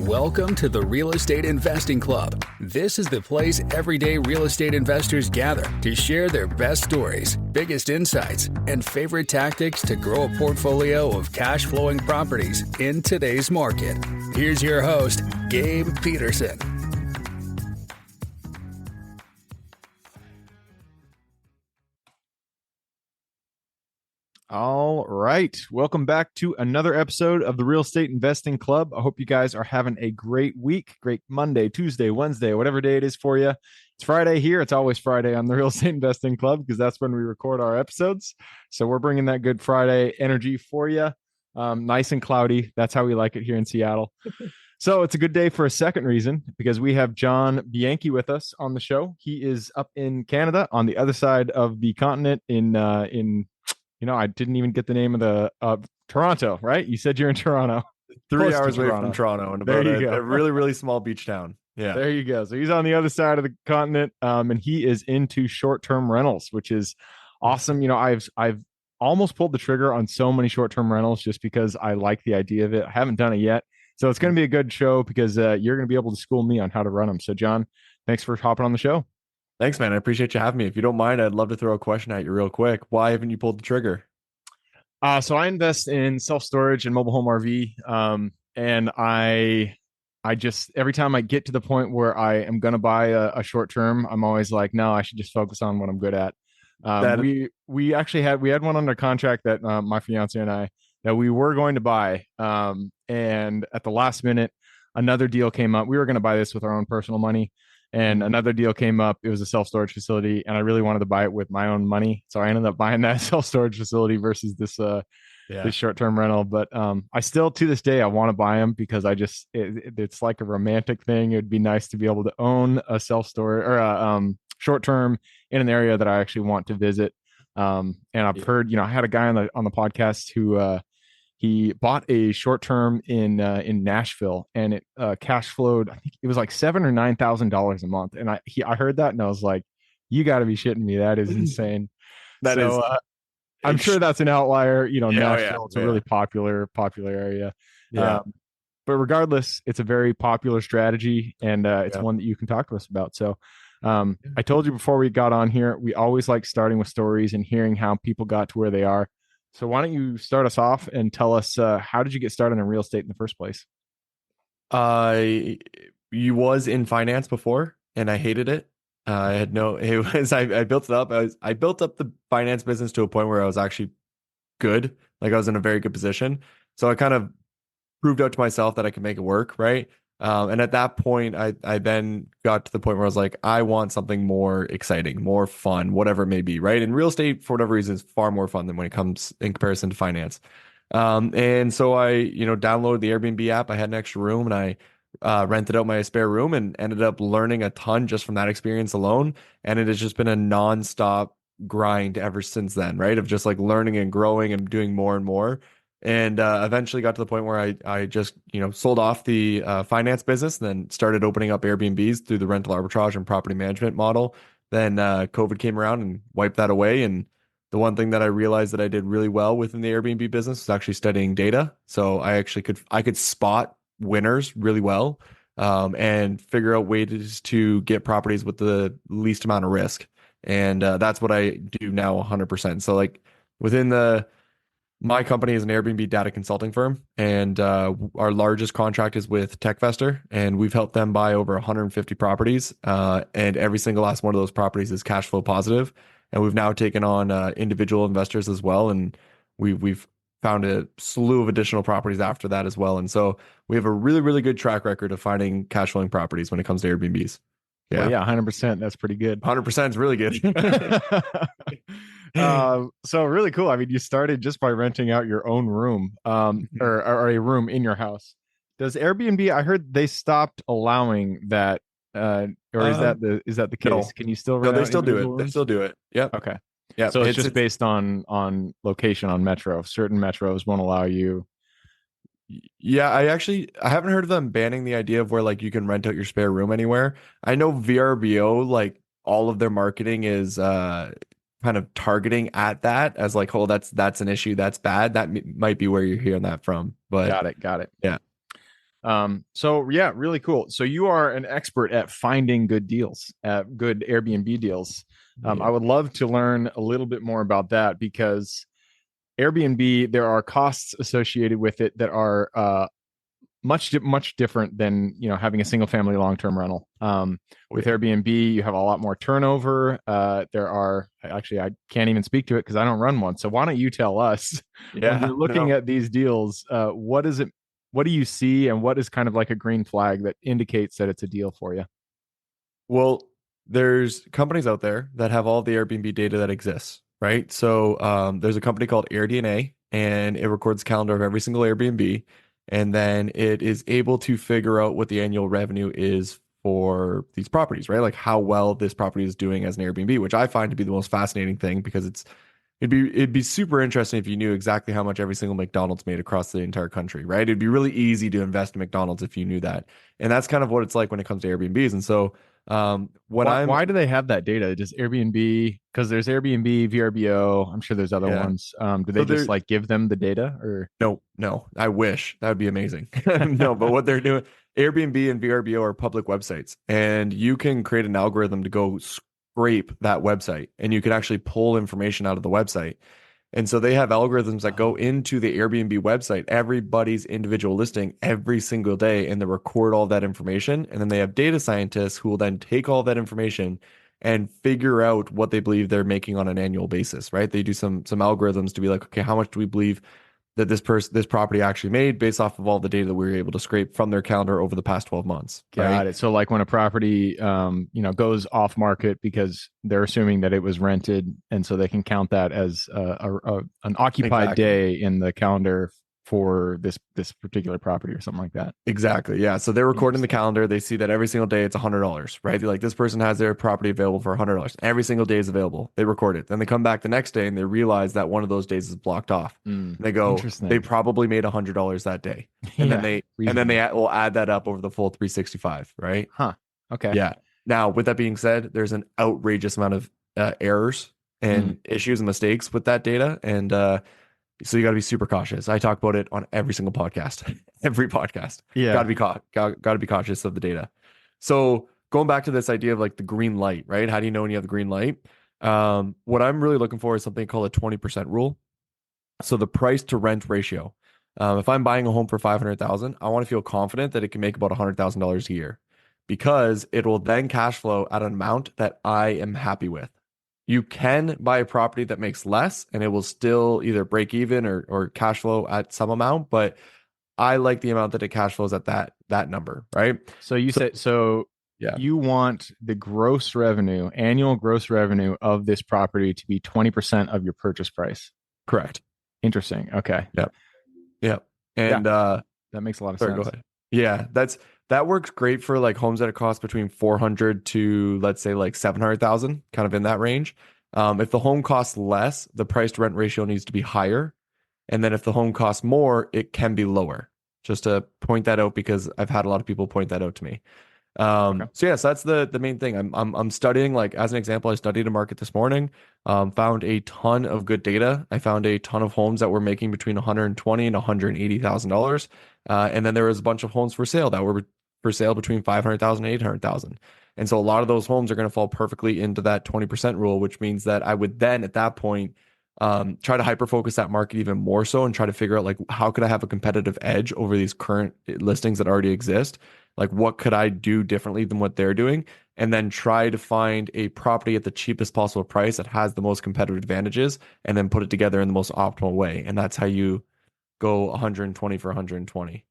Welcome to the Real Estate Investing Club. This is the place everyday real estate investors gather to share their best stories, biggest insights, and favorite tactics to grow a portfolio of cash flowing properties in today's market. Here's your host, Gabe Peterson. All right. Welcome back to another episode of the Real Estate Investing Club. I hope you guys are having a great week, great Monday, Tuesday, Wednesday, whatever day it is for you. It's Friday here. It's always Friday on the Real Estate Investing Club because that's when we record our episodes. So we're bringing that good Friday energy for you. Nice and cloudy. That's how we like it here in Seattle. So it's a good day for a second reason, because we have John Bianchi with us on the show. He is up in Canada on the other side of the continent in I didn't even get the name of the Toronto, right? You said you're in Toronto. 3 hours away from Toronto, and about a really, really small beach town. Yeah. There you go. So he's on the other side of the continent, and he is into short-term rentals, which is awesome. You know, I've almost pulled the trigger on so many short-term rentals just because I like the idea of it. I haven't done it yet. So it's going to be a good show because you're going to be able to school me on how to run them. So John, thanks for hopping on the show. Thanks, man. I appreciate you having me. If you don't mind, I'd love to throw a question at you real quick. Why haven't you pulled the trigger? So I invest in self-storage and mobile home RV. And I just, every time I get to the point where I am going to buy a short term, I'm always like, no, I should just focus on what I'm good at. We had one under contract that my fiance and I, that we were going to buy. And at the last minute, another deal came up. We were going to buy this with our own personal money. And another deal came up. It was a self-storage facility, and I really wanted to buy it with my own money. So I ended up buying that self-storage facility versus this short-term rental. But I still, to this day, I want to buy them because it's like a romantic thing. It would be nice to be able to own a self-storage or a short-term in an area that I actually want to visit. And I've heard, I had a guy on the podcast who he bought a short term in Nashville, and it cash flowed. I think it was like $7,000 or $9,000 a month. And I heard that, and I was like, "You got to be shitting me! That is insane." I'm sure that's an outlier. Nashville, it's a really popular area. Yeah. But regardless, it's a very popular strategy, and it's one that you can talk to us about. So. I told you before we got on here, we always like starting with stories and hearing how people got to where they are. So why don't you start us off and tell us how did you get started in real estate in the first place? I was in finance before, and I hated it. I built it up. I built up the finance business to a point where I was actually good. Like I was in a very good position. So I kind of proved out to myself that I could make it work, right? And at that point, I then got to the point where I was like, I want something more exciting, more fun, whatever it may be, right? And real estate, for whatever reason, is far more fun than when it comes in comparison to finance. And so I, downloaded the Airbnb app. I had an extra room, and I rented out my spare room and ended up learning a ton just from that experience alone. And it has just been a nonstop grind ever since then, right? Of just like learning and growing and doing more and more. And eventually got to the point where I just, sold off the finance business and then started opening up Airbnbs through the rental arbitrage and property management model. Then COVID came around and wiped that away. And the one thing that I realized that I did really well within the Airbnb business was actually studying data. So I could spot winners really well and figure out ways to get properties with the least amount of risk. And that's what I do now 100%. So like my company is an Airbnb data consulting firm, and our largest contract is with TechVestor, and we've helped them buy over 150 properties, and every single last one of those properties is cash flow positive. And we've now taken on individual investors as well, and we've found a slew of additional properties after that as well. And so we have a really, really good track record of finding cash flowing properties when it comes to Airbnbs. Yeah, well, 100%. That's pretty good. 100% is really good. So really cool. I mean, you started just by renting out your own room, or a room in your house. Does Airbnb? I heard they stopped allowing that, or is that the case? No. Can you still rent? No, they still do it. Rooms? They still do it. Yep. Okay. Yeah. So it's just based on location on Metro. Certain metros won't allow you. Yeah, I haven't heard of them banning the idea of where like you can rent out your spare room anywhere. I know VRBO, like all of their marketing is kind of targeting at that as like, oh, that's an issue, that's bad. That might be where you're hearing that from. But got it. Yeah. So yeah, really cool. So you are an expert at finding good deals, at good Airbnb deals. I would love to learn a little bit more about that because Airbnb, there are costs associated with it that are much different than having a single family long term rental. With Airbnb, you have a lot more turnover. There are actually I can't even speak to it because I don't run one. So why don't you tell us when you're looking at these deals, what is it? What do you see, and what is kind of like a green flag that indicates that it's a deal for you? Well, there's companies out there that have all the Airbnb data that exists, right? So there's a company called AirDNA, and it records the calendar of every single Airbnb, and then it is able to figure out what the annual revenue is for these properties, right? Like how well this property is doing as an Airbnb, which I find to be the most fascinating thing because it'd be super interesting if you knew exactly how much every single McDonald's made across the entire country, right? It'd be really easy to invest in McDonald's if you knew that. And that's kind of what it's like when it comes to Airbnbs. And so Why do they have that data? Just Airbnb, because there's Airbnb, VRBO. I'm sure there's other yeah. ones. Do So they just like give them the data, or no, I wish that would be amazing. No, but what they're doing, Airbnb and VRBO are public websites, and you can create an algorithm to go scrape that website, and you can actually pull information out of the website. And so they have algorithms that go into the Airbnb website, everybody's individual listing every single day, and they record all that information. And then they have data scientists who will then take all that information and figure out what they believe they're making on an annual basis, right? They do some algorithms to be like, okay, how much do we believe that this property actually made based off of all the data that we were able to scrape from their calendar over the past 12 months. Got it. So like when a property goes off market because they're assuming that it was rented, and so they can count that as an occupied day in the calendar for this particular property or something like that. Exactly. Yeah. So they're recording the calendar. They see that every single day it's $100, right? They're like, this person has their property available for $100. Every single day is available. They record it. Then they come back the next day and they realize that one of those days is blocked off. And they go, they probably made $100 that day. And then they will add that up over the full 365, right? Huh. Okay. Yeah. Now, with that being said, there's an outrageous amount of errors and issues and mistakes with that data. And so you got to be super cautious. I talk about it on every single podcast, every podcast. Yeah. Got to be cautious of the data. So going back to this idea of like the green light, right? How do you know when you have the green light? What I'm really looking for is something called a 20% rule. So the price to rent ratio. If I'm buying a home for $500,000, I want to feel confident that it can make about $100,000 a year because it will then cash flow at an amount that I am happy with. You can buy a property that makes less and it will still either break even or cash flow at some amount, but I like the amount that it cash flows at that number, right? So you want the gross revenue, annual gross revenue of this property to be 20% of your purchase price. Correct. Interesting. Okay. Yep. And that makes a lot of sense. Go ahead. Yeah, that works great for like homes that cost between 400 to let's say like 700,000, kind of in that range. If the home costs less, the price to rent ratio needs to be higher. And then if the home costs more, it can be lower. Just to point that out because I've had a lot of people point that out to me. So yes, that's the main thing. I'm studying, like as an example, I studied a market this morning, found a ton of good data. I found a ton of homes that were making between $120,000 and $180,000. And then there was a bunch of homes for sale that were for sale between $500,000 and $800,000. And so a lot of those homes are going to fall perfectly into that 20% rule, which means that I would then at that point try to hyper focus that market even more so and try to figure out like how could I have a competitive edge over these current listings that already exist? Like what could I do differently than what they're doing? And then try to find a property at the cheapest possible price that has the most competitive advantages and then put it together in the most optimal way. And that's how you go 120 for 120.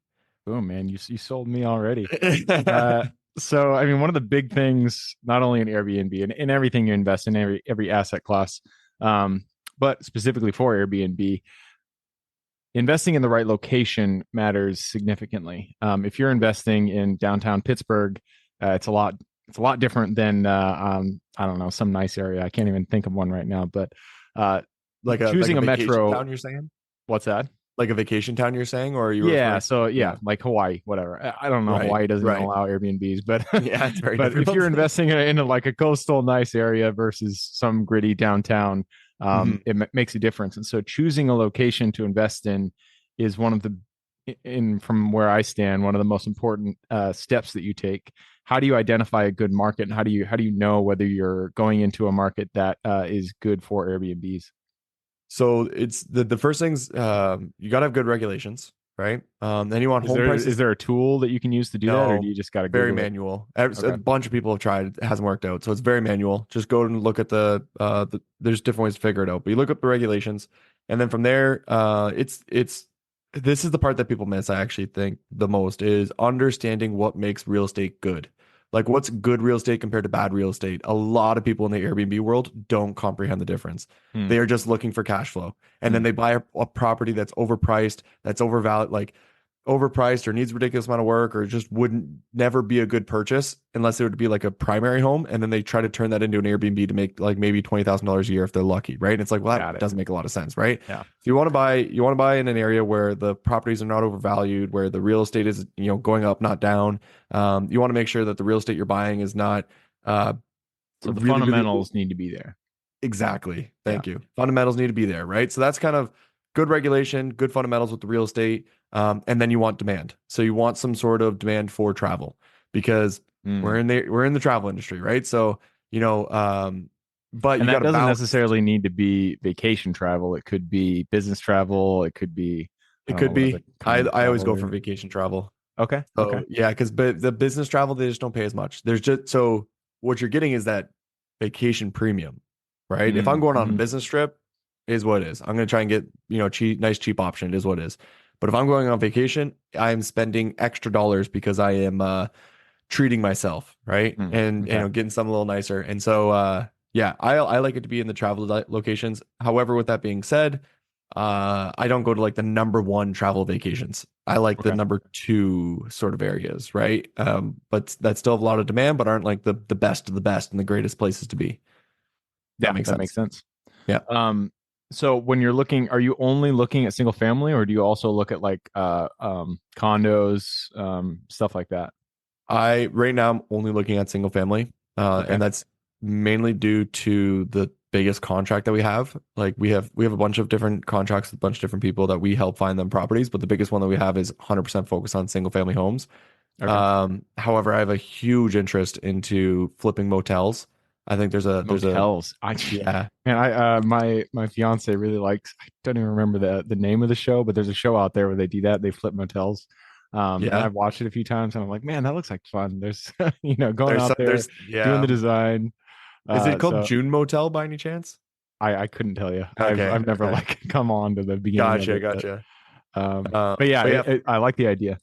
Boom, man. You sold me already. So, I mean, one of the big things, not only in Airbnb and in everything you invest in, every asset class, but specifically for Airbnb, investing in the right location matters significantly. If you're investing in downtown Pittsburgh, it's a lot different than I don't know, some nice area. I can't even think of one right now, but like choosing a metro town, you're saying? What's that? Like a vacation town, you're saying, or you? Like Hawaii, whatever. I don't know. Right, Hawaii doesn't allow Airbnbs, but yeah, it's very. But if you're investing in like a coastal nice area versus some gritty downtown, it makes a difference. And so choosing a location to invest in is one of the in from where I stand, one of the most important steps that you take. How do you identify a good market, and how do you know whether you're going into a market that is good for Airbnbs? So it's the first things, you got to have good regulations, right? Then you want Is home there prices. is there a tool that you can use to do that, or do No, you just got to very Google it? manual. A Okay. bunch of people have tried, it hasn't worked out. So it's very manual. Just go and look at there's different ways to figure it out. But you look up the regulations, and then from there, it's this is the part that people miss, I actually think the most, is understanding what makes real estate good. Like what's good real estate compared to bad real estate. A lot of people in the Airbnb world don't comprehend the difference. Hmm. They are just looking for cash flow. And Hmm. then they buy a property that's overpriced, that's overvalued, like overpriced or needs a ridiculous amount of work or just wouldn't never be a good purchase unless it would be like a primary home. And then they try to turn that into an Airbnb to make like maybe $20,000 a year if they're lucky, right? And it's like, well, Got that it. doesn't make a lot of sense, right? Yeah. If you want to buy in an area where the properties are not overvalued, where the real estate is, going up, not down. You want to make sure that the real estate you're buying is not uh, So the really, really fundamentals need to be there. exactly. Yeah. Thank you. Fundamentals need to be there, right? So that's kind of good regulation, good fundamentals with the real estate. And then you want demand. So you want some sort of demand for travel because Hmm. we're in the travel industry, right? So, you know, but And you got that to doesn't balance. necessarily need to be vacation travel. It could be business travel. It could be, I It don't know could what other be. I kind of I always travel go there for is. vacation travel. Okay. Okay. So yeah, because but the business travel they just don't pay as much. There's just so what you're getting is that vacation premium, right? If I'm Mm, going on a hmm. business trip, is what it is. I'm gonna try and get, cheap, nice cheap option. It is what it is. But if I'm going on vacation, I'm spending extra dollars because I am treating myself, right? Mm, And okay. getting something a little nicer. And so yeah, I like it to be in the travel locations. However, with that being said, I don't go to like the number one travel vacations. I like the Okay. number two sort of areas, right? But that still have a lot of demand, but aren't like the best of the best and the greatest places to be. That Yeah, makes that makes sense. sense. Yeah. Um, so when you're looking, are you only looking at single family, or do you also look at like condos, stuff like that? I right now I'm only looking at single family, Okay. and that's mainly due to the biggest contract that we have. Like we have a bunch of different contracts with a bunch of different people that we help find them properties, but the biggest one that we have is 100% focused on single family homes. Okay. However, I have a huge interest into flipping motels. I think there's a Motels. I yeah, man, I my fiance really likes. I don't even remember the name of the show, but there's a show out there where they do that. They flip motels. And yeah. I've watched it a few times, and I'm like, man, that looks like fun. There's going There's out some, there there's doing the yeah. design. Is it called So June Motel by any chance? I couldn't tell you. Okay, I've never okay. like come on to the beginning of Gotcha, it, gotcha. but yeah, But yeah, I like the idea.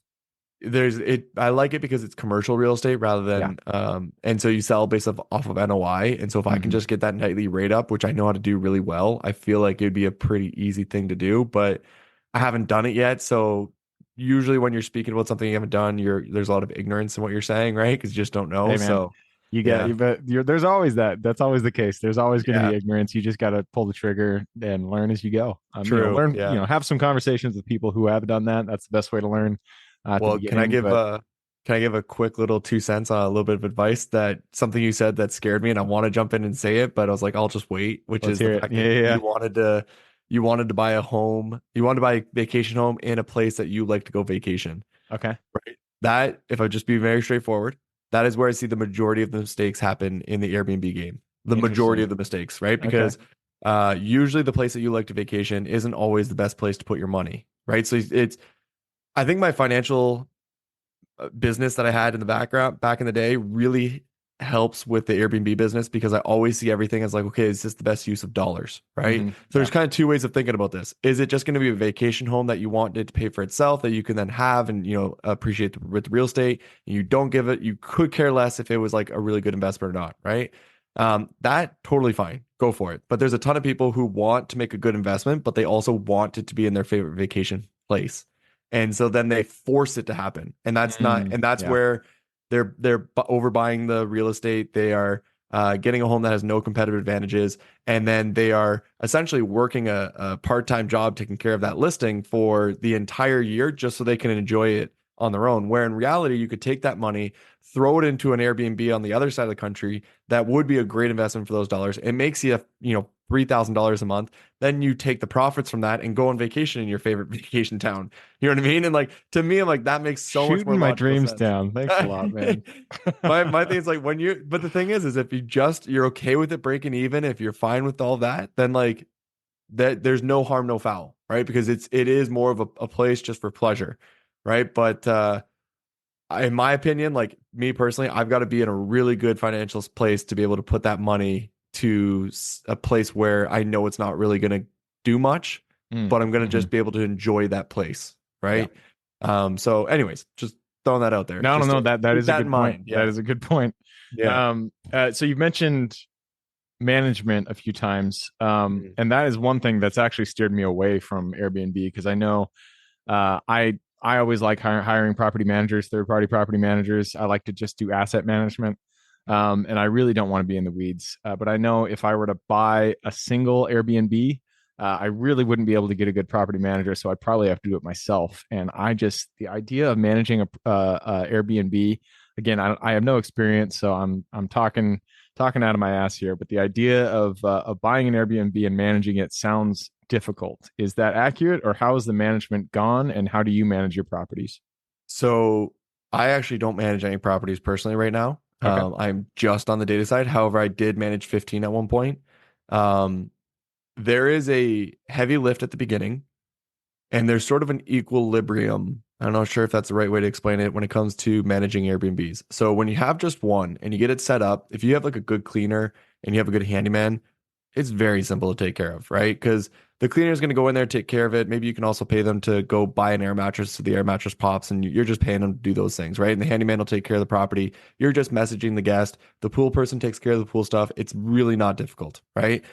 there's it I like it because it's commercial real estate rather Yeah. than and so you sell based off of NOI. And so if I can Hmm. just get that nightly rate up, which I know how to do really well, I feel like it'd be a pretty easy thing to do, but I haven't done it yet. So usually when you're speaking about something you haven't done, there's a lot of ignorance in what you're saying, right? Because you just don't know. Hey man, So yeah, there's always that. That's always the case. There's always going to be yeah, ignorance. You just got to pull the trigger and learn as you go. true. Learn, Yeah. have some conversations with people who have done that. That's the best way to learn at the Well, beginning. But can I give a quick little 2 cents on a little bit of advice that something you said that scared me and I want to jump in and say it, but I was like, I'll just wait, which let's is the hear it. fact Yeah, that yeah, yeah. you wanted to buy a home, you wanted to buy a vacation home in a place that you like to go vacation. Okay. Right. That, if I just be very straightforward, that is where I see the majority of the mistakes happen in the Airbnb game. The majority Interesting. of the mistakes, right? Okay. Because usually the place that you like to vacation isn't always the best place to put your money, right? So I think my financial business that I had in the background back in the day really helps with the Airbnb business because I always see everything as like, okay, is this the best use of dollars? Right. Hmm. So Yeah. there's kind of two ways of thinking about this. Is it just going to be a vacation home that you want it to pay for itself that you can then have and, appreciate with the real estate? And you don't give it, you could care less if it was like a really good investment or not. Right. That totally fine. Go for it. But there's a ton of people who want to make a good investment, but they also want it to be in their favorite vacation place. And so then they force it to happen. And that's not, Mm, and that's yeah. where they're overbuying the real estate. They are getting a home that has no competitive advantages, and then they are essentially working a part-time job taking care of that listing for the entire year just so they can enjoy it on their own. Where in reality, you could take that money, throw it into an Airbnb on the other side of the country that would be a great investment for those dollars. It makes you, $3,000 a month. Then you take the profits from that and go on vacation in your favorite vacation town. You know what I mean? And like to me, I'm like, that makes so much more Shooting my logical dreams sense. down. Thanks a lot, man. My thing is like when you, but the thing is if you're okay with it breaking even, if you're fine with all that, then like that there's no harm, no foul, right? Because it is more of a place just for pleasure, right? But in my opinion, like me personally, I've got to be in a really good financial place to be able to put that money to a place where I know it's not really going to do much, but I'm going to just be able to enjoy that place, Yeah. right? So anyways, just throwing that out there. No, Just that keep is a that in good point. mind. That Yeah. is a good point. Yeah. So you've mentioned management a few times, Mhm. and that is one thing that's actually steered me away from Airbnb because I know I always like hiring property managers, third party property managers. I like to just do asset management. And I really don't want to be in the weeds. But I know if I were to buy a single Airbnb, I really wouldn't be able to get a good property manager. So I'd probably have to do it myself. And the idea of managing a Airbnb, again, I have no experience, so I'm talking out of my ass here. But the idea of buying an Airbnb and managing it sounds difficult. Is that accurate, or how is the management gone, and how do you manage your properties? So I actually don't manage any properties personally right now. Okay. I'm just on the data side. However, I did manage 15 at one point. Um, there is a heavy lift at the beginning, and there's sort of an equilibrium. I'm not sure if that's the right way to explain it when it comes to managing Airbnbs. So when you have just one and you get it set up, if you have like a good cleaner and you have a good handyman, it's very simple to take care of, right? Because the cleaner is going to go in there, take care of it. Maybe you can also pay them to go buy an air mattress so the air mattress pops and you're just paying them to do those things, right? And the handyman will take care of the property. You're just messaging the guest. The pool person takes care of the pool stuff. It's really not difficult, right?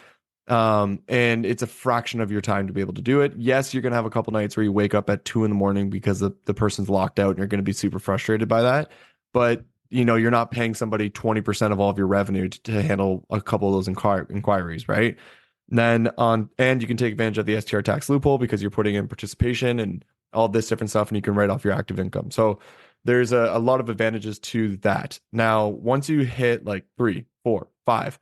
And it's a fraction of your time to be able to do it. Yes, you're going to have a couple nights where you wake up at 2 a.m. because the person's locked out and you're going to be super frustrated by that. But you're not paying somebody 20% of all of your revenue to handle a couple of those inquiries, right? And you can take advantage of the STR tax loophole because you're putting in participation and all this different stuff, and you can write off your active income. So there's a lot of advantages to that. Now, once you hit like 3, 4, 5,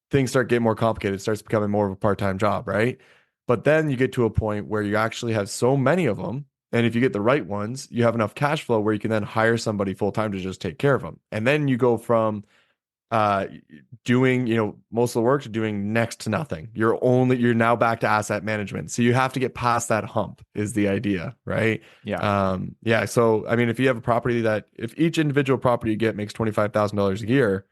things start getting more complicated. It starts becoming more of a part-time job, right? But then you get to a point where you actually have so many of them. And if you get the right ones, you have enough cash flow where you can then hire somebody full-time to just take care of them. And then you go from uh doing most of the work to doing next to nothing. You're now back to asset management, so you have to get past that hump is the idea, right? Yeah. Yeah, so I mean, if each individual property you get makes $25,000 a year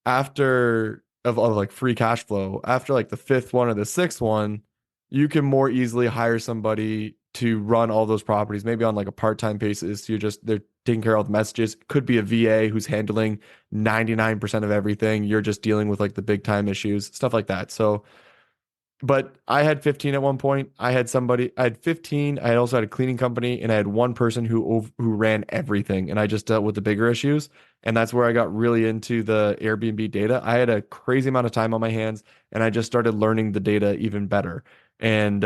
of like free cash flow, after like the fifth one or the sixth one, you can more easily hire somebody to run all those properties, maybe on like a part-time basis. They're taking care of all the messages. Could be a VA who's handling 99% of everything. You're just dealing with like the big time issues, stuff like that. So, but I had 15 at one point. I had 15. I also had a cleaning company, and I had one person who ran everything, and I just dealt with the bigger issues. And that's where I got really into the Airbnb data. I had a crazy amount of time on my hands, and I just started learning the data even better. And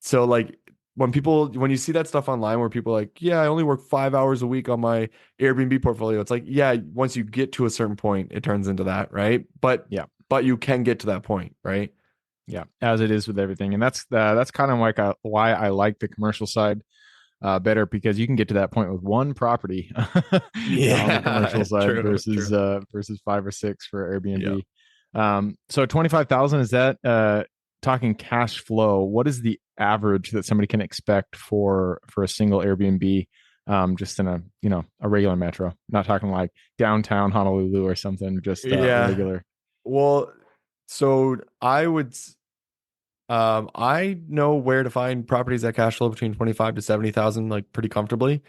so like when you see that stuff online where people are like, yeah, I only work 5 hours a week on my Airbnb portfolio. It's like, yeah, once you get to a certain point, it turns into that, right? But Yeah. but you can get to that point, right? Yeah, as it is with everything, and that's kind of like why I like the commercial side better, because you can get to that point with one property on the commercial Yeah, side true, true. versus 5 or 6 for Yeah. Airbnb. So 25,000, is that talking cash flow? What is the average that somebody can expect for a single Airbnb? Just in a regular metro, not talking like downtown Honolulu or something, just Yeah. regular. Well, so I know where to find properties that cash flow between 25 to 70,000 like pretty comfortably.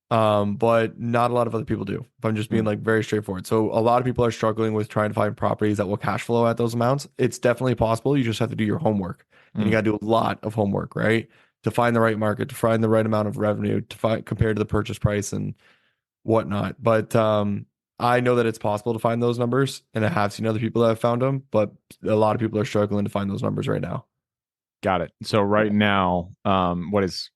But not a lot of other people do. If I'm just being Mm, like very straightforward. So a lot of people are struggling with trying to find properties that will cash flow at those amounts. It's definitely possible. You just have to do your homework, and you mm. got to do a lot of homework, right? To find the right market, to find the right amount of revenue, to find compared to the purchase price and whatnot. But I know that it's possible to find those numbers, and I have seen other people that have found them, but a lot of people are struggling to find those numbers right now. Got it. So right now, what is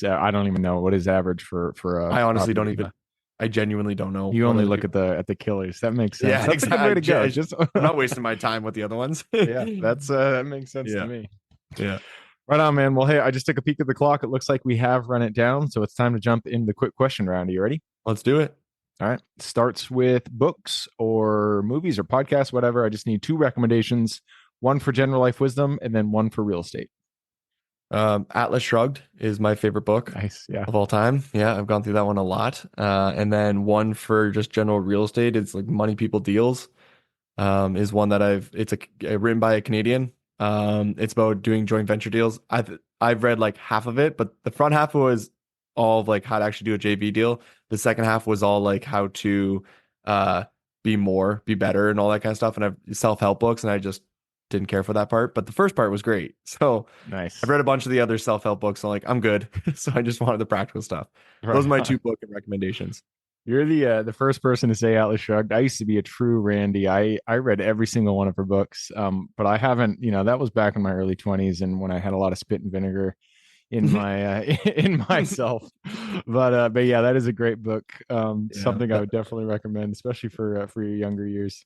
I don't even know what is average for a I honestly property don't like even that. I genuinely don't know. You what only other look people- at the killers. That makes sense. Yeah, That's a good way to go. Just I'm not wasting my time with the other ones. yeah, that makes sense to Yeah. me. Yeah. Right on, man. Well, hey, I just took a peek at the clock. It looks like we have run it down, so it's time to jump into the quick question round. Are you ready? Let's do it. All right. Starts with books or movies or podcasts, whatever. I just need 2 recommendations, one for general life wisdom and then one for real estate. Atlas Shrugged is my favorite book Nice. Yeah. of all time. Yeah, I've gone through that one a lot. And then one for just general real estate. It's like Money People Deals. Is one that it's written by a Canadian. It's about doing joint venture deals. I've read like half of it, but the front half was all of like how to actually do a JV deal. The second half was all like how to be better and all that kind of stuff. And I've self-help books, and I just didn't care for that part. But the first part was great. So Nice. I've read a bunch of the other self-help books, so like I'm good. So I just wanted the practical stuff. Right Those are my on. 2 book recommendations. You're the first person to say Atlas Shrugged. I used to be a true Randy. I read every single one of her books, but I haven't. That was back in my early 20s, and when I had a lot of spit and vinegar in my in myself. But yeah, that is a great book. Something I would definitely recommend, especially for your younger years.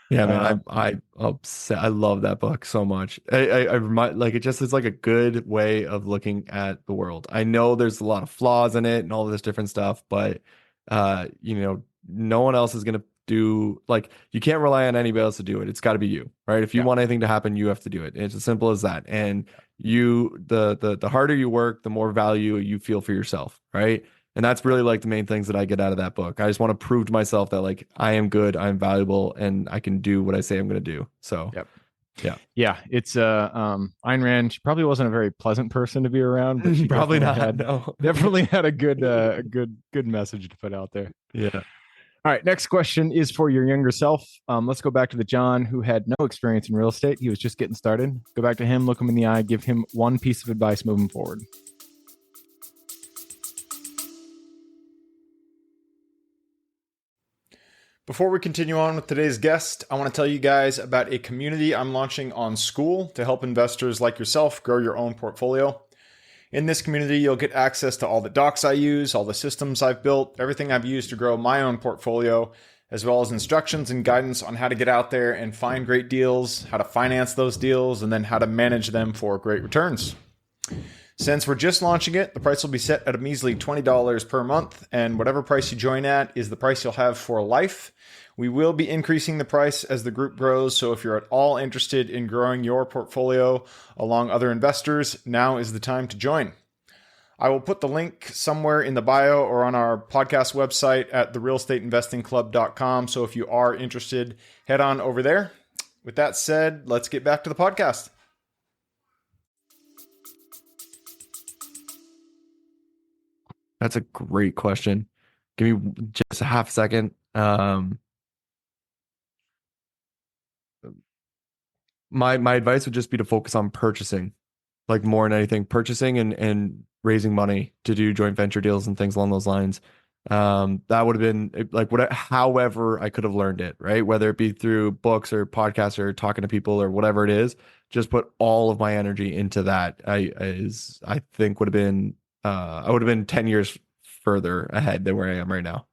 Yeah, man, I upset. I love that book so much. I remind like it's like a good way of looking at the world. I know there's a lot of flaws in it and all this different stuff, but no one else is gonna do like you can't rely on anybody else to do it. It's got to be you, right? If you want anything to happen, you have to do it. It's as simple as that. And the harder you work, the more value you feel for yourself, right? And that's really like the main things that I get out of that book. I just want to prove to myself that like I am good, I'm valuable, and I can do what I say I'm going to do. So, yeah. It's Ayn Rand. She probably wasn't a very pleasant person to be around, but she probably definitely not. definitely had a good message to put out there. Yeah. All right, next question is for your younger self. Let's go back to the John who had no experience in real estate. He was just getting started. Go back to him, look him in the eye, give him one piece of advice moving forward. Before we continue on with today's guest, I want to tell you guys about a community I'm launching on School to help investors like yourself grow your own portfolio. In this community, you'll get access to all the docs I use, all the systems I've built, everything I've used to grow my own portfolio, as well as instructions and guidance on how to get out there and find great deals, how to finance those deals, and then how to manage them for great returns. Since we're just launching it, the price will be set at a measly $20 per month, and whatever price you join at is the price you'll have for life. We will be increasing the price as the group grows, so if you're at all interested in growing your portfolio along other investors, now is the time to join. I will put the link somewhere in the bio or on our podcast website at therealestateinvestingclub.com, so if you are interested, head on over there. With that said, let's get back to the podcast. That's a great question. Give me just a half second. My advice would just be to focus on purchasing, like more than anything, purchasing and raising money to do joint venture deals and things along those lines. That would have been like however I could have learned it, right? Whether it be through books or podcasts or talking to people or whatever it is, just put all of my energy into that. I think would have been I would have been 10 years further ahead than where I am right now.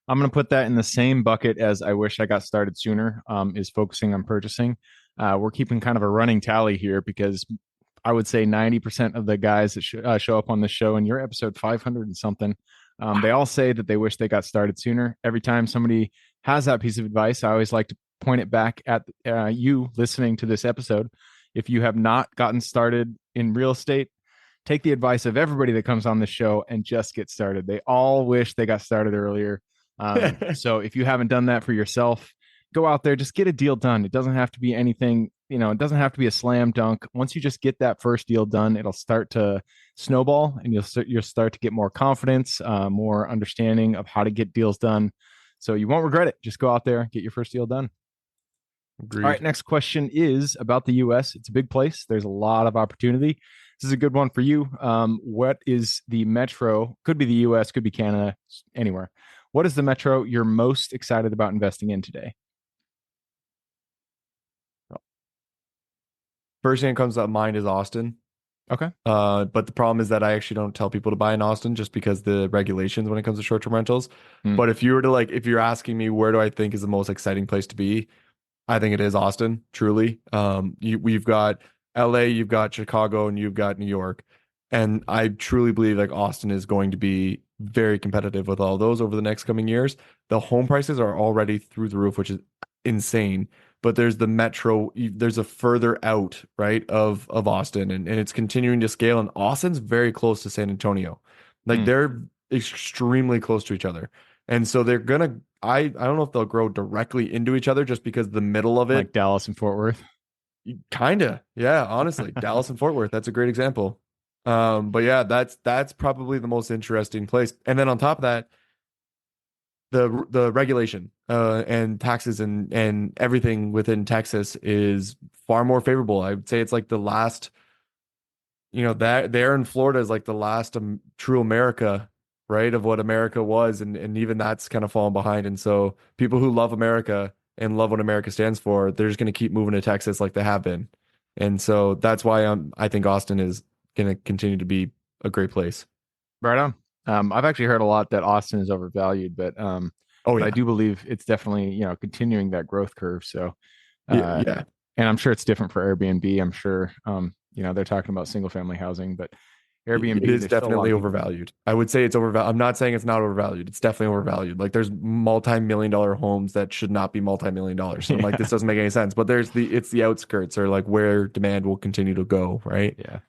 I'm going to put that in the same bucket as I wish I got started sooner, is focusing on purchasing. We're keeping kind of a running tally here because I would say 90% of the guys that show up on this show, and you're episode 500 and something, they all say that they wish they got started sooner. Every time somebody has that piece of advice, I always like to point it back at you listening to this episode. If you have not gotten started in real estate, take the advice of everybody that comes on the show and just get started. They all wish they got started earlier. So if you haven't done that for yourself, go out there, just get a deal done. It doesn't have to be anything, it doesn't have to be a slam dunk. Once you just get that first deal done, it'll start to snowball and you'll start to get more confidence, more understanding of how to get deals done. So you won't regret it. Just go out there, get your first deal done. Agreed. All right, next question is about the US. It's a big place. There's a lot of opportunity. This is a good one for you. What is the metro? Could be the US, could be Canada, anywhere. What is the metro you're most excited about investing in today? First thing that comes to mind is Austin. Okay. But the problem is that I actually don't tell people to buy in Austin just because the regulations when it comes to short-term rentals. Hmm. But if you were to like, if you're asking me where do I think is the most exciting place to be, I think it is Austin, truly. We've got LA, you've got Chicago, and you've got New York. And I truly believe like Austin is going to be very competitive with all those over the next coming years. The home prices are already through the roof, which is insane. But there's the metro, there's a further out, right, of Austin, and it's continuing to scale. And Austin's very close to San Antonio. Like Hmm. they're extremely close to each other. And so they're gonna I don't know if they'll grow directly into each other just because the middle of Like it Dallas and Fort Worth. kinda. Yeah, honestly. Dallas and Fort Worth, that's a great example. But yeah, that's probably the most interesting place. And then on top of that, the regulation and taxes and everything within Texas is far more favorable. I would say it's like the last, that there in Florida is like the last true America, right, of what America was, and even that's kind of fallen behind. And so people who love America and love what America stands for, they're just going to keep moving to Texas like they have been. And so that's why I think Austin is going to continue to be a great place. Right on. I've actually heard a lot that Austin is overvalued, Oh but I yeah. do believe it's definitely, continuing that growth curve. So, Yeah, uh, yeah. and I'm sure it's different for Airbnb. I'm sure, they're talking about single family housing, but It Airbnb, is there's still a lot definitely of people. overvalued. I would say it's overvalued. I'm not saying it's not overvalued. It's definitely overvalued. Like there's multi-million dollar homes that should not be multi-million dollars. And I'm like, Yeah. this doesn't make any sense. But it's the outskirts or like where demand will continue to go, right? Yeah.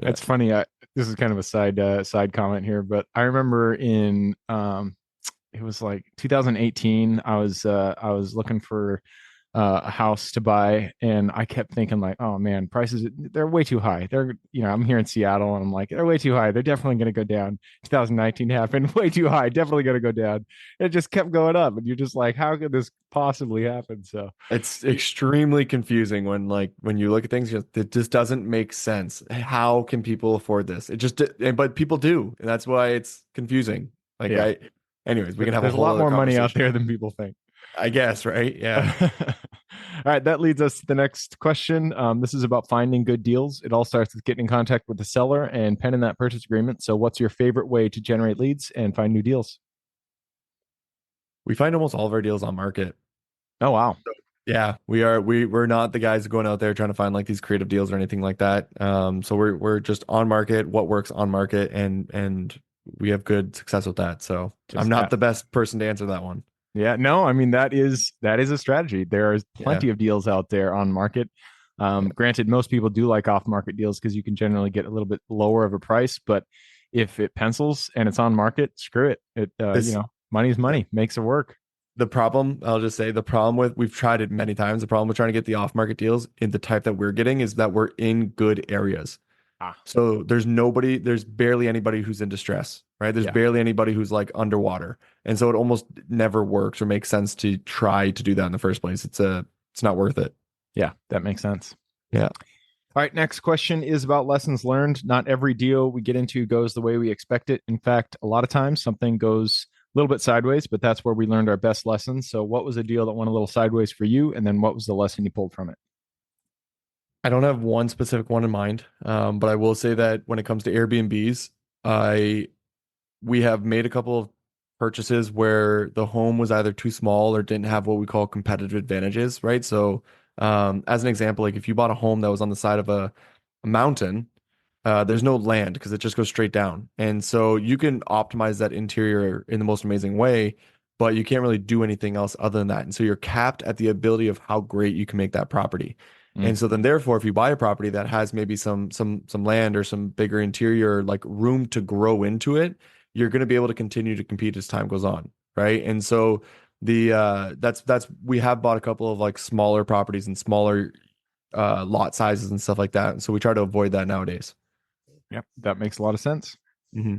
Yeah. It's funny. This is kind of a side comment here, but I remember in it was like 2018. I was looking for a house to buy, and I kept thinking like, oh man, prices they're way too high. I'm here in Seattle, and I'm like, they're way too high. They're definitely going to go down. 2019 happened, way too high. Definitely going to go down. It just kept going up, and you're just like, how could this possibly happen? So, It's extremely confusing when you look at things, it just doesn't make sense. How can people afford this? But people do, and that's why it's confusing. Like yeah, anyways, we can have a there's a whole lot other more money out conversation, there than people think. I guess, right? All Yeah. right, that leads us to the next question. This is about finding good deals. It all starts with getting in contact with the seller and penning that purchase agreement. So, what's your favorite way to generate leads and find new deals? We find almost all of our deals on market. Oh, wow. Yeah, we're not the guys going out there trying to find like these creative deals or anything like that. So we're just on market, what works on market, and we have good success with that. So I'm Just not the best person to answer that one. yeah, no, I mean that is a strategy. There is Yeah, plenty of deals out there on market. Granted, most people do like off-market deals because you can generally get a little bit lower of a price. But if it pencils and it's on market, screw it. this Money's yeah. money, makes it work. The problem, I'll just say, the problem with we've tried it many times. The problem with trying to get the off-market deals in the type that we're getting is that we're in good areas. Ah, So there's barely anybody who's in distress, right? There's yeah, barely anybody who's like underwater. And so it almost never works or makes sense to try to do that in the first place. It's not worth it. yeah, that makes sense. Yeah. All right, next question is about lessons learned. Not every deal we get into goes the way we expect it. In fact, a lot of times something goes a little bit sideways, but that's where we learned our best lessons. So, what was a deal that went a little sideways for you? And then what was the lesson you pulled from it? I don't have one specific one in mind, but I will say that when it comes to Airbnbs, I we have made a couple of purchases where the home was either too small or didn't have what we call competitive advantages, right? So, as an example, like if you bought a home that was on the side of a mountain, there's no land because it just goes straight down. And so you can optimize that interior in the most amazing way, but you can't really do anything else other than that. And so you're capped at the ability of how great you can make that property. Mm, And so then therefore, if you buy a property that has maybe some land or some bigger interior like room to grow into it, you're going to be able to continue to compete as time goes on, right? And so that's we have bought a couple of like smaller properties and smaller lot sizes and stuff like that. And so we try to avoid that nowadays. yep, that makes a lot of sense. Hmm.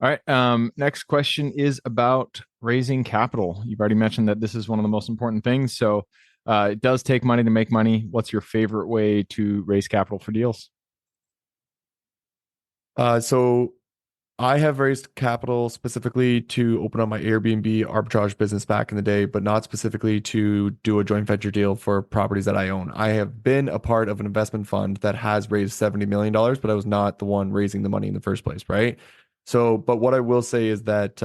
All right. Next question is about raising capital. You've already mentioned that this is one of the most important things. So, it does take money to make money. What's your favorite way to raise capital for deals? So I have raised capital specifically to open up my Airbnb arbitrage business back in the day, but not specifically to do a joint venture deal for properties that I own. I have been a part of an investment fund that has raised $70 million, but I was not the one raising the money in the first place, right? So, but what I will say is that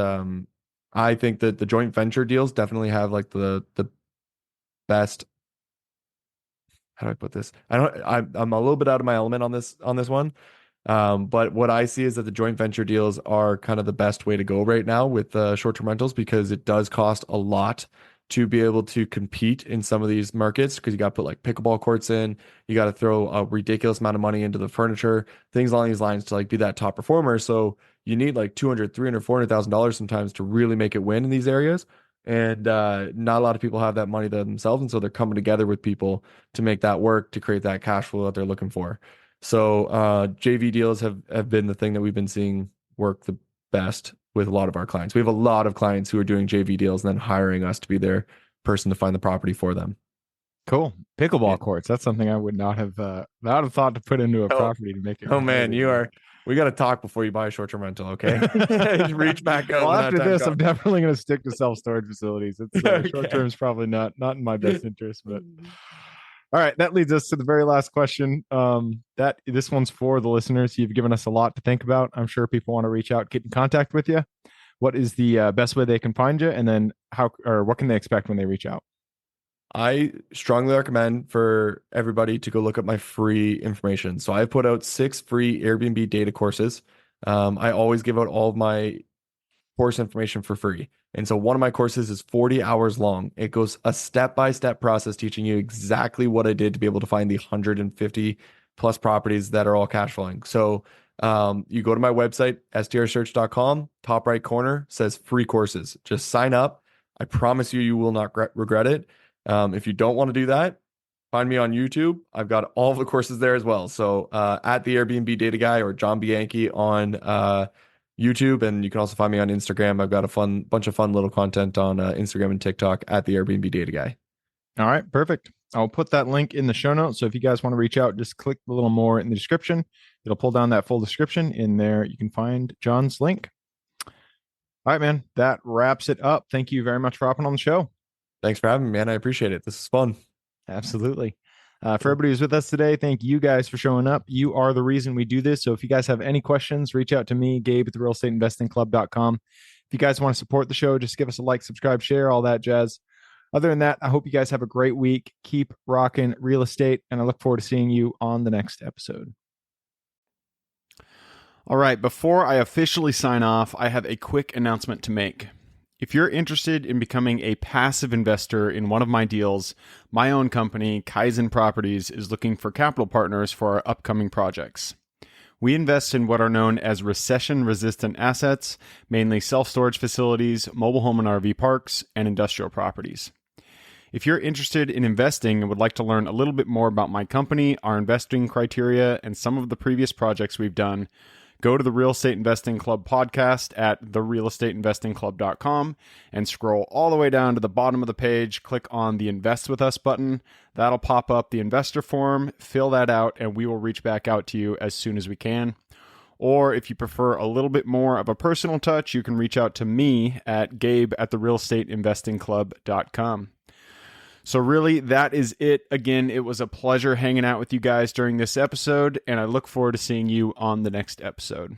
I think that the joint venture deals definitely have like the best. How do I put this? I'm a little bit out of my element on this one. But what I see is that the joint venture deals are kind of the best way to go right now with short-term rentals because it does cost a lot to be able to compete in some of these markets because you got to put like pickleball courts in, you got to throw a ridiculous amount of money into the furniture, things along these lines to like be that top performer. So you need like 200, 300, $400,000 sometimes to really make it win in these areas. And not a lot of people have that money themselves, and so they're coming together with people to make that work to create that cash flow that they're looking for. So JV deals have been the thing that we've been seeing work the best with a lot of our clients. We have a lot of clients who are doing JV deals and then hiring us to be their person to find the property for them. Cool. Pickleball courts. That's something I would not have thought to put into a property to make it. Oh man, we got to talk before you buy a short-term rental, okay? Reach back out. Well, after this, I'm definitely going to stick to self-storage facilities. It's Okay. short-term is probably not in my best interest, but all right, that leads us to the very last question. This one's for the listeners. You've given us a lot to think about. I'm sure people want to reach out, get in contact with you. What is the best way they can find you, and then what can they expect when they reach out? I strongly recommend for everybody to go look up my free information. So I put out 6 free Airbnb data courses. I always give out all of my course information for free. And so one of my courses is 40 hours long. It goes a step-by-step process teaching you exactly what I did to be able to find the 150 plus properties that are all cash flowing. So you go to my website, strsearch.com, top right corner says free courses. Just sign up. I promise you will not regret it. If you don't want to do that, find me on YouTube. I've got all the courses there as well. So at the Airbnb Data Guy or John Bianchi on YouTube, and you can also find me on Instagram. I've got a bunch of fun little content on Instagram and TikTok at the Airbnb Data Guy. All right, perfect. I'll put that link in the show notes. So if you guys want to reach out, just click a little more in the description. It'll pull down that full description. In there, you can find John's link. All right, man. That wraps it up. Thank you very much for hopping on the show. Thanks for having me, man. I appreciate it. This is fun. Absolutely. For everybody who's with us today, thank you guys for showing up. You are the reason we do this. So if you guys have any questions, reach out to me, Gabe at therealestateinvestingclub.com. If you guys want to support the show, just give us a like, subscribe, share, all that jazz. Other than that, I hope you guys have a great week. Keep rocking real estate, and I look forward to seeing you on the next episode. All right, before I officially sign off, I have a quick announcement to make. If you're interested in becoming a passive investor in one of my deals, my own company, Kaizen Properties, is looking for capital partners for our upcoming projects. We invest in what are known as recession-resistant assets, mainly self-storage facilities, mobile home and RV parks, and industrial properties. If you're interested in investing and would like to learn a little bit more about my company, our investing criteria, and some of the previous projects we've done, go to the Real Estate Investing Club podcast at therealestateinvestingclub.com and scroll all the way down to the bottom of the page. Click on the Invest With Us button. That'll pop up the investor form. Fill that out, and we will reach back out to you as soon as we can. Or if you prefer a little bit more of a personal touch, you can reach out to me at Gabe at therealestateinvestingclub.com. So really, that is it. Again, it was a pleasure hanging out with you guys during this episode, and I look forward to seeing you on the next episode.